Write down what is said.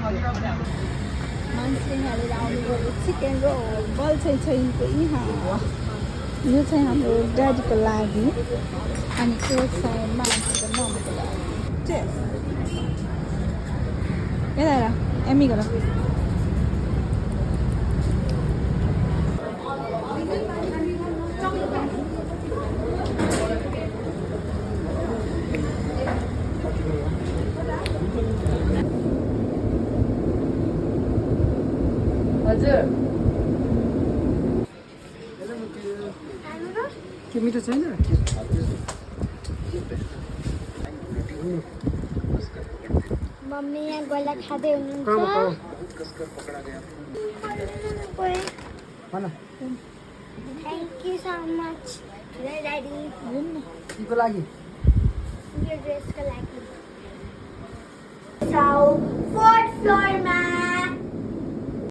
मान्छे हालेर आउनुभयो चिकन रोल बल्छ छैनको यहाँ यो चाहिँ हाम्रो ड्याडीको लागि अनि यो चाहिँ मान्छेको मम्मीको लागि यता एमी गर हजुर के मिठो छैन मम्मी यहाँ गोला खाँदै हुनुहुन्छ thank you so much daddy केको लागि यो ड्रेसको लागि So, 4th floor